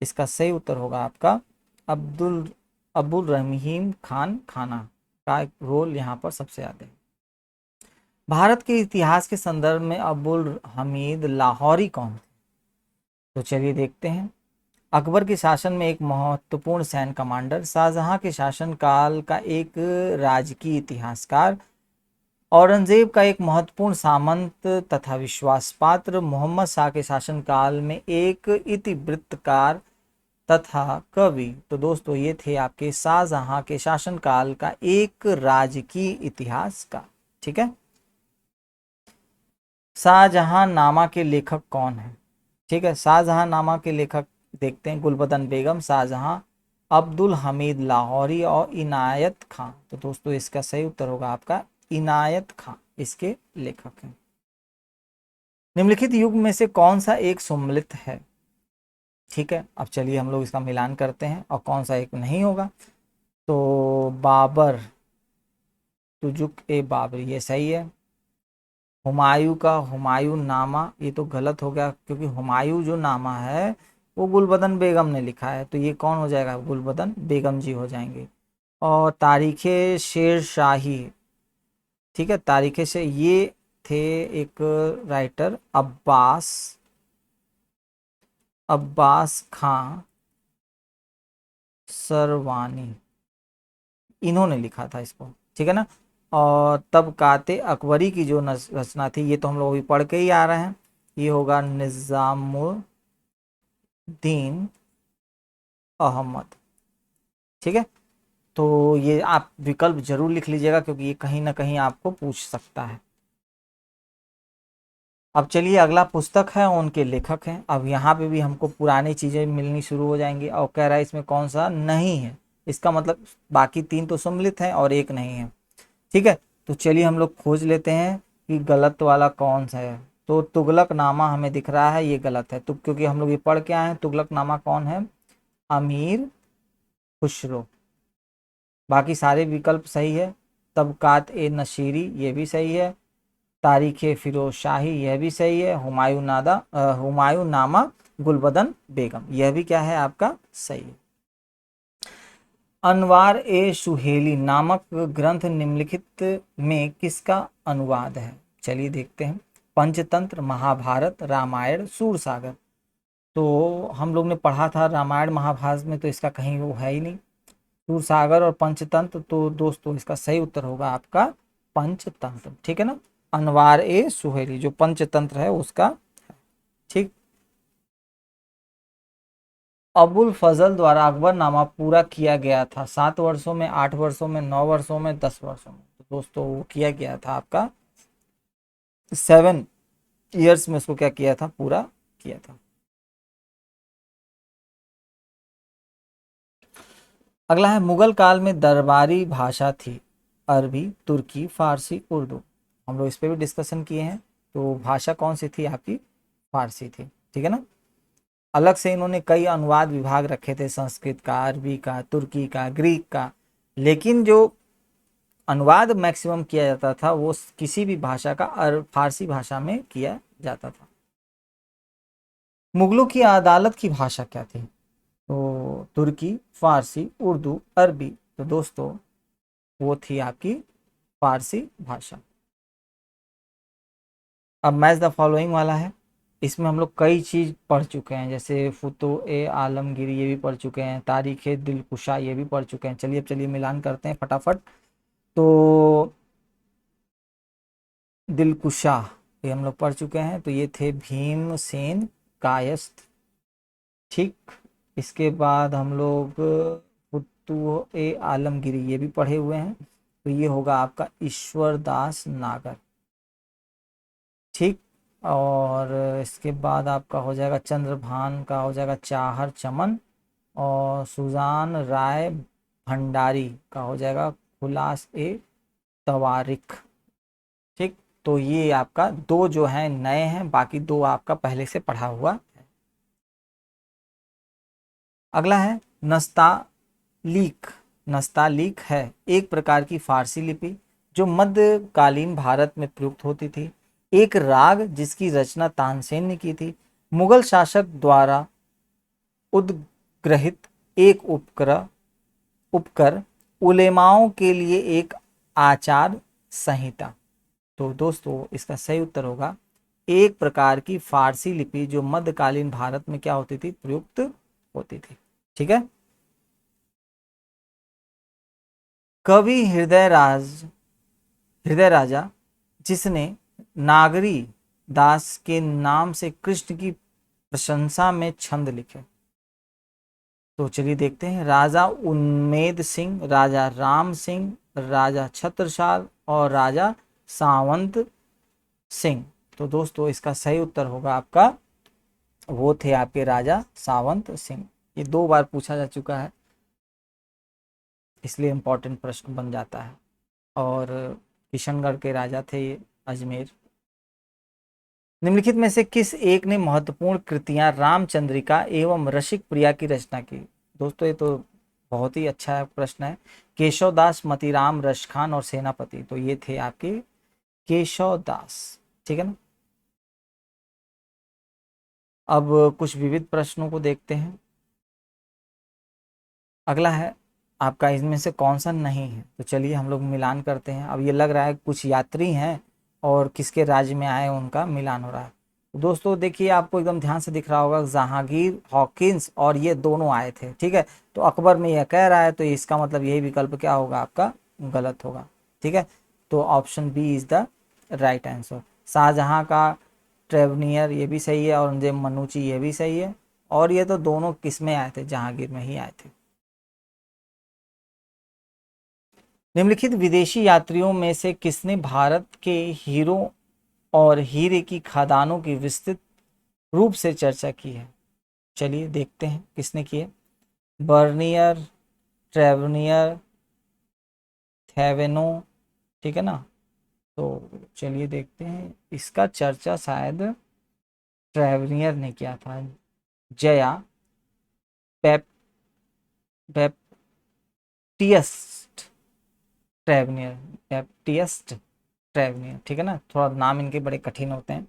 इसका सही उत्तर होगा आपका अब्दुल रहीम खान खाना का रोल यहाँ पर सबसे ज्यादा है। भारत के इतिहास के संदर्भ में अब्दुल हमीद लाहौरी कौन थे, तो चलिए देखते हैं। अकबर के शासन में एक महत्वपूर्ण सैन्य कमांडर, शाहजहां के शासन काल का एक राजकीय इतिहासकार, औरंगजेब का एक महत्वपूर्ण सामंत तथा विश्वास पात्र, मोहम्मद शाह के शासन काल में एक इतिवृत्तकार तथा कवि। तो दोस्तों ये थे आपके शाहजहां के शासन काल का एक राजकीय इतिहासकार। ठीक है। शाहजहां नामा के लेखक कौन है, ठीक है। शाहजहां नामा के लेखक देखते हैं गुलबदन बेगम, शाहजहां, अब्दुल हमीद लाहौरी और इनायत खां। तो दोस्तों इसका सही उत्तर होगा आपका इनायत खां, इसके लेखक हैं। निम्नलिखित युग में से कौन सा एक सम्मिलित है, ठीक है। अब चलिए हम लोग इसका मिलान करते हैं और कौन सा एक नहीं होगा। तो बाबर, तुजुक ए बाबरी, ये सही है। हुमायूं का हुमायूं नामा, ये तो गलत हो गया, क्योंकि हुमायूं जो नामा है वो गुलबदन बेगम ने लिखा है, तो ये कौन हो जाएगा, गुलबदन बेगम जी हो जाएंगे। और तारीखे शेर शाही, ठीक है, तारीखे से ये थे एक राइटर अब्बास खां सरवानी, इन्होंने लिखा था इसको। ठीक है ना। और तबकाते अकबरी की जो रचना थी, ये तो हम लोग अभी पढ़ के ही आ रहे हैं, ये होगा निजामुद्दीन अहमद। ठीक है। तो ये आप विकल्प जरूर लिख लीजिएगा, क्योंकि ये कहीं ना कहीं आपको पूछ सकता है। अब चलिए अगला पुस्तक है, उनके लेखक हैं। अब यहाँ पे भी हमको पुरानी चीजें मिलनी शुरू हो जाएंगी, और कह रहा है इसमें कौन सा नहीं है। इसका मतलब बाकी तीन तो सम्मिलित हैं और एक नहीं है। ठीक है। तो चलिए हम लोग खोज लेते हैं कि गलत वाला कौन सा है। तो तुगलक नामा हमें दिख रहा है, ये गलत है। तो क्योंकि हम लोग ये पढ़ के आए हैं, तुगलक नामा कौन है, अमीर खुसरो। बाकी सारे विकल्प सही है। तबकात ए नशीरी, ये भी सही है। तारीख फिरोज शाही, यह भी सही है। हुमायूं नामा गुलबदन बेगम, यह भी क्या है आपका सही है। अनवार ए सुहेली नामक ग्रंथ निम्नलिखित में किसका अनुवाद है, चलिए देखते हैं। पंचतंत्र, महाभारत, रामायण, सूरसागर। तो हम लोग ने पढ़ा था रामायण महाभारत में, तो इसका कहीं वो है ही नहीं। सूरसागर और पंचतंत्र, तो दोस्तों इसका सही उत्तर होगा आपका पंचतंत्र, ठीक है ना। अनवार ए सुहेली जो पंचतंत्र है उसका, ठीक। अबुल फजल द्वारा अकबरनामा पूरा किया गया था 7 वर्षों में, 8 वर्षों में, 9 वर्षों में, 10 वर्षों में। तो दोस्तों वो किया गया था आपका 7 ईयर्स में, उसको क्या किया था, पूरा किया था। अगला है, मुगल काल में दरबारी भाषा थी अरबी, तुर्की, फारसी, उर्दू। हम लोग इस पे भी डिस्कशन किए हैं। तो भाषा कौन सी थी आपकी, फारसी थी, ठीक है ना। अलग से इन्होंने कई अनुवाद विभाग रखे थे, संस्कृत का, अरबी का, तुर्की का, ग्रीक का, लेकिन जो अनुवाद मैक्सिमम किया जाता था वो किसी भी भाषा का फारसी भाषा में किया जाता था। मुगलों की अदालत की भाषा क्या थी, तो तुर्की, फारसी, उर्दू, अरबी। तो दोस्तों वो थी आपकी फारसी भाषा। अब मैच द फॉलोइंग वाला है, इसमें हम लोग कई चीज पढ़ चुके हैं, जैसे फुतो ए आलमगीरी ये भी पढ़ चुके हैं, तारीख दिलकुशा ये भी पढ़ चुके हैं। चलिए अब चलिए मिलान करते हैं फटाफट। तो दिलकुशा ये हम लोग पढ़ चुके हैं, तो ये थे भीमसेन कायस्थ, ठीक। इसके बाद हम लोग फुतुह ए आलमगीरी ये भी पढ़े हुए हैं, तो ये होगा आपका ईश्वर दास नागर, ठीक। और इसके बाद आपका हो जाएगा चंद्रभान का हो जाएगा चाहर चमन, और सुजान राय भंडारी का हो जाएगा खुलास ए तवारिख, ठीक। तो ये आपका दो जो है नए हैं, बाकी दो आपका पहले से पढ़ा हुआ। अगला है नस्तालीक। नस्तालीक है एक प्रकार की फारसी लिपि जो मध्यकालीन भारत में प्रयुक्त होती थी, एक राग जिसकी रचना तानसेन ने की थी, मुगल शासक द्वारा उद्ग्रहित एक उपकर, उलेमाओं के लिए एक आचार संहिता। तो दोस्तों इसका सही उत्तर होगा एक प्रकार की फारसी लिपि जो मध्यकालीन भारत में क्या होती थी, प्रयुक्त होती थी, ठीक है। कवि हृदय राजा जिसने नागरी दास के नाम से कृष्ण की प्रशंसा में छंद लिखे, तो चलिए देखते हैं। राजा उन्मेद सिंह, राजा राम सिंह, राजा छत्रसाल और राजा सावंत सिंह। तो दोस्तों इसका सही उत्तर होगा आपका, वो थे आपके राजा सावंत सिंह। ये 2 बार पूछा जा चुका है, इसलिए इंपॉर्टेंट प्रश्न बन जाता है। और किशनगढ़ के राजा थे ये, अजमेर। निम्नलिखित में से किस एक ने महत्वपूर्ण कृतियां रामचंद्रिका एवं रसिक प्रिया की रचना की। दोस्तों ये तो बहुत ही अच्छा प्रश्न है। केशवदास, मतीराम, रसखान और सेनापति। तो ये थे आपके केशवदास, ठीक है ना। अब कुछ विविध प्रश्नों को देखते हैं। अगला है आपका, इसमें से कौन सा नहीं है, तो चलिए हम लोग मिलान करते हैं। अब ये लग रहा है कुछ यात्री हैं और किसके राज्य में आए उनका मिलान हो रहा है। तो दोस्तों देखिए आपको एकदम ध्यान से दिख रहा होगा, जहांगीर, हॉकिंस और ये दोनों आए थे, ठीक है। तो अकबर में यह कह रहा है, तो इसका मतलब यही विकल्प क्या होगा आपका, गलत होगा, ठीक है। तो option B is the right answer. Shahjahan का ट्रेवनियर ये भी सही है, औरंगजेब मनुची ये भी सही है, और ये तो दोनों किस में आए थे, जहांगीर में ही आए थे। निम्नलिखित विदेशी यात्रियों में से किसने भारत के हीरो और हीरे की खदानों की विस्तृत रूप से चर्चा की है। चलिए देखते हैं किसने की है। बर्नियर, ट्रेवनियर, थेवेनो, ठीक है ना। तो चलिए देखते हैं, इसका चर्चा शायद ट्रेवनियर ने किया था। जया पेप बेप्टियस्ट ट्रेवनियर, बेप्टियस्ट ट्रेवनियर, ठीक है ना। थोड़ा नाम इनके बड़े कठिन होते हैं,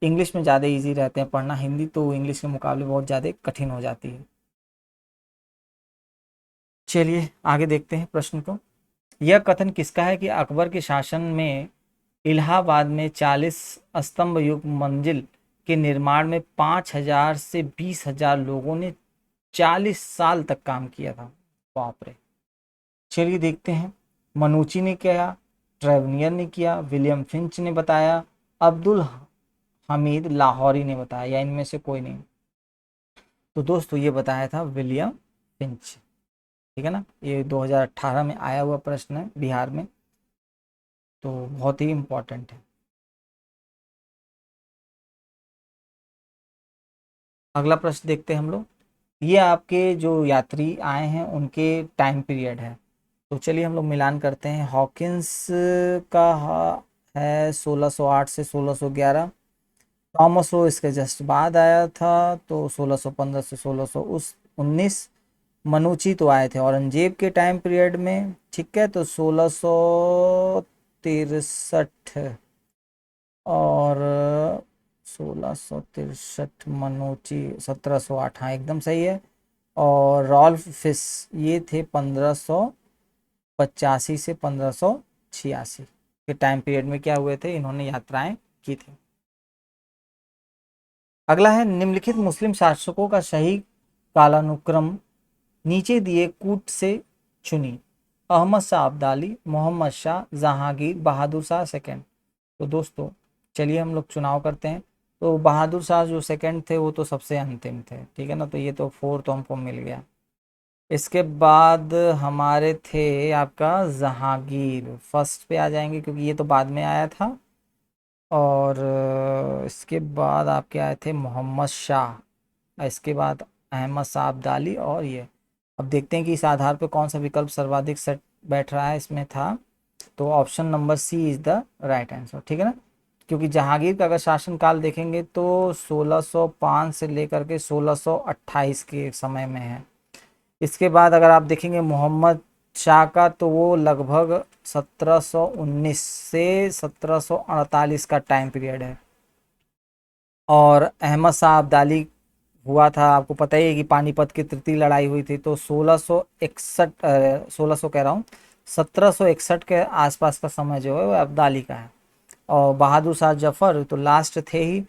इंग्लिश में ज़्यादा इजी रहते हैं पढ़ना, हिंदी तो इंग्लिश के मुकाबले बहुत ज़्यादा कठिन हो जाती है। चलिए आगे देखते हैं प्रश्न को। यह कथन किसका है कि अकबर के शासन में इलाहाबाद में 40 स्तंभ युक्त मंजिल के निर्माण में 5,000 से 20,000 लोगों ने 40 साल तक काम किया था। बाप रे, चलिए देखते हैं। मनुची ने किया, ट्रेवनियर ने किया, विलियम फिंच ने बताया, अब्दुल हमीद लाहौरी ने बताया, या इनमें से कोई नहीं। तो दोस्तों ये बताया था विलियम फिंच, ठीक है ना। ये 2018 में आया हुआ प्रश्न है बिहार में, तो बहुत ही इम्पोर्टेंट है। अगला प्रश्न देखते हैं हम लोग। ये आपके जो यात्री आए हैं उनके टाइम पीरियड है, तो चलिए हम लोग मिलान करते हैं। हॉकिंस का है 1608 से 1611, थॉमस रो इसके जस्ट बाद आया था, तो 1615 से 1619। मनुची तो आए थे औरंगजेब के टाइम पीरियड में, ठीक है, तो 1663। और 1663 मनुची 1708, हाँ एकदम सही है। और रॉल्फ फिश ये थे 1585 से 1586 के टाइम पीरियड में क्या हुए थे, इन्होंने यात्राएं की थी। अगला है, निम्नलिखित मुस्लिम शासकों का सही कालानुक्रम नीचे दिए कूट से चुनी। अहमद शाह अब्दाली, मोहम्मद शाह, जहांगीर, बहादुर शाह सेकंड। तो दोस्तों चलिए हम लोग चुनाव करते हैं। तो बहादुर शाह जो सेकंड थे वो तो सबसे अंतिम थे, ठीक है ना, तो ये तो 4 तो हमको मिल गया। इसके बाद हमारे थे आपका जहांगीर, फर्स्ट पे आ जाएंगे क्योंकि ये तो बाद में आया था। और इसके बाद आपके आए थे मोहम्मद शाह, इसके बाद अहमद शाह अब्दाली, और ये अब देखते हैं कि इस आधार पे कौन सा विकल्प सर्वाधिक सेट बैठ रहा है। इसमें था तो option number C is the right answer, ठीक है ना। क्योंकि जहांगीर का अगर शासनकाल देखेंगे तो 1605 से लेकर के 1628 के समय में है। इसके बाद अगर आप देखेंगे मोहम्मद शाह का, तो वो लगभग 1719 से 1748 का टाइम पीरियड है। और अहमद शाह अब्दाली हुआ था, आपको पता ही है कि पानीपत की तृतीय लड़ाई हुई थी, तो 1661 1600 कह रहा हूँ 1761 के आसपास का समय जो है वो अब्दाली का है। और बहादुर शाह जफर तो लास्ट थे ही,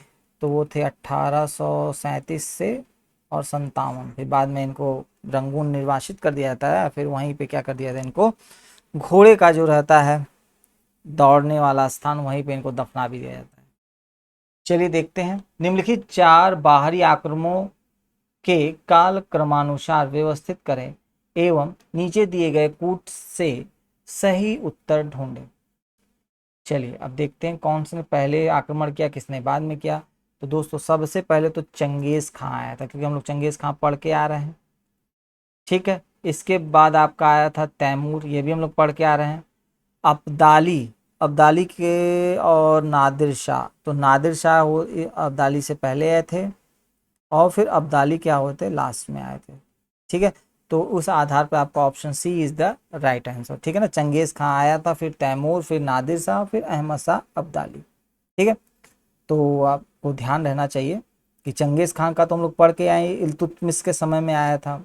तो वो थे 1837 से और 57। फिर बाद में इनको रंगून निर्वासित कर दिया जाता है, फिर वहीं पे क्या कर दिया जाता है, इनको घोड़े का जो रहता है दौड़ने वाला स्थान, वहीं पे इनको दफना भी दिया जाता है। चलिए देखते हैं। निम्नलिखित 4 बाहरी आक्रमणों के काल क्रमानुसार व्यवस्थित करें एवं नीचे दिए गए कूट से सही उत्तर ढूंढें। चलिए अब देखते हैं कौन से ने पहले आक्रमण किया, किसने बाद में किया। तो दोस्तों सबसे पहले तो चंगेज खां आया था, क्योंकि हम लोग चंगेज खां पढ़ के आ रहे हैं, ठीक है। इसके बाद आपका आया था तैमूर, ये भी हम लोग पढ़ के आ रहे हैं। अब्दाली, अब्दाली के और नादिर शाह, तो नादिर शाह वो अब्दाली से पहले आए थे, और फिर अब्दाली क्या हुए थे, लास्ट में आए थे, ठीक है। तो उस आधार पर आपका option C is the right answer, ठीक है ना। चंगेज खां आया था, फिर तैमूर, फिर नादिर शाह, फिर अहमद शाह अब्दाली, ठीक है। तो आपको ध्यान रहना चाहिए कि चंगेज खां का तो हम लोग पढ़ के आए, इल्तुतमिश के समय में आया था।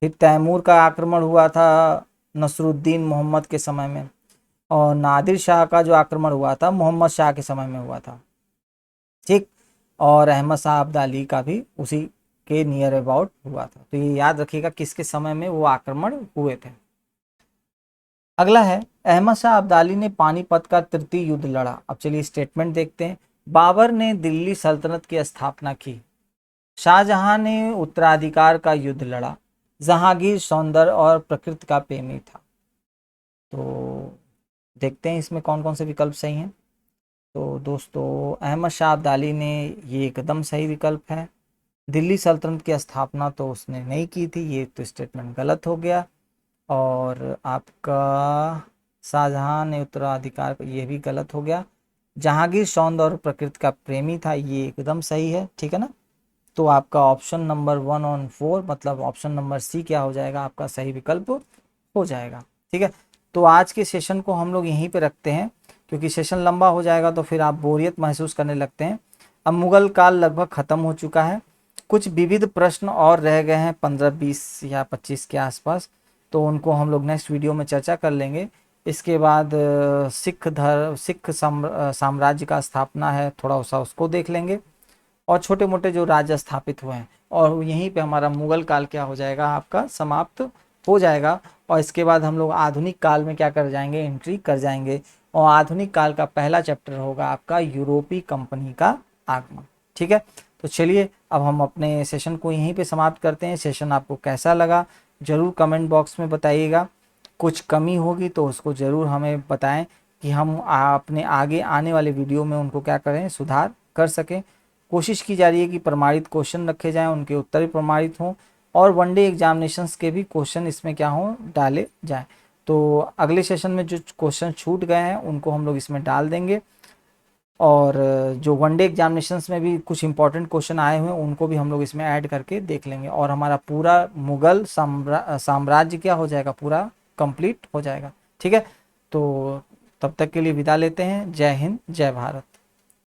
फिर तैमूर का आक्रमण हुआ था नसरुद्दीन मोहम्मद के समय में, और नादिर शाह का जो आक्रमण हुआ था मोहम्मद शाह के समय में हुआ था, ठीक। और अहमद शाह अब्दाली का भी उसी के नियर अबाउट हुआ था। तो ये याद रखिएगा किसके समय में वो आक्रमण हुए थे। अगला है, अहमद शाह अब्दाली ने पानीपत का तृतीय युद्ध लड़ा। अब चलिए स्टेटमेंट देखते हैं। बाबर ने दिल्ली सल्तनत की स्थापना की, शाहजहां ने उत्तराधिकार का युद्ध लड़ा, जहांगीर सौंदर्य और प्रकृति का प्रेमी था। तो देखते हैं इसमें कौन कौन से विकल्प सही हैं। तो दोस्तों अहमद शाह अब्दाली ने, ये एकदम सही विकल्प है। दिल्ली सल्तनत की स्थापना तो उसने नहीं की थी, ये तो स्टेटमेंट गलत हो गया। और आपका शाहजहां ने उत्तराधिकार, ये भी गलत हो गया। जहांगीर सौंदर्य और प्रकृति का प्रेमी था, ये एकदम सही है, ठीक है ना। तो आपका ऑप्शन नंबर 1 और 4 मतलब ऑप्शन नंबर सी क्या हो जाएगा, आपका सही विकल्प हो जाएगा, ठीक है। तो आज के सेशन को हम लोग यहीं पे रखते हैं, क्योंकि सेशन लंबा हो जाएगा तो फिर आप बोरियत महसूस करने लगते हैं। अब मुगल काल लगभग ख़त्म हो चुका है, कुछ विविध प्रश्न और रह गए हैं 15, 20 या 25 के आसपास, तो उनको हम लोग नेक्स्ट वीडियो में चर्चा कर लेंगे। इसके बाद सिख साम्राज्य का स्थापना है, थोड़ा सा उसको देख लेंगे, और छोटे मोटे जो राज्य स्थापित हुए हैं, और यहीं पे हमारा मुगल काल क्या हो जाएगा, आपका समाप्त हो जाएगा। और इसके बाद हम लोग आधुनिक काल में क्या कर जाएंगे, एंट्री कर जाएंगे। और आधुनिक काल का पहला चैप्टर होगा आपका यूरोपीय कंपनी का आगमन। ठीक है, तो चलिए अब हम अपने सेशन को यहीं पे समाप्त करते हैं। सेशन आपको कैसा लगा ज़रूर कमेंट बॉक्स में बताइएगा। कुछ कमी होगी तो उसको ज़रूर हमें बताएं कि हम अपने आगे आने वाले वीडियो में उनको क्या करें, सुधार कर सकें। कोशिश की जा रही है कि प्रमाणित क्वेश्चन रखे जाएं, उनके उत्तर भी प्रमाणित हों, और वनडे एग्जामिनेशंस के भी क्वेश्चन इसमें क्या हों, डाले जाएं। तो अगले सेशन में जो क्वेश्चन छूट गए हैं उनको हम लोग इसमें डाल देंगे, और जो वनडे एग्जामिनेशंस में भी कुछ इंपॉर्टेंट क्वेश्चन आए हुए हैं उनको भी हम लोग इसमें ऐड करके देख लेंगे, और हमारा पूरा मुगल साम्राज्य क्या हो जाएगा, पूरा कंप्लीट हो जाएगा। ठीक है, तो तब तक के लिए विदा लेते हैं। जय हिंद, जय भारत।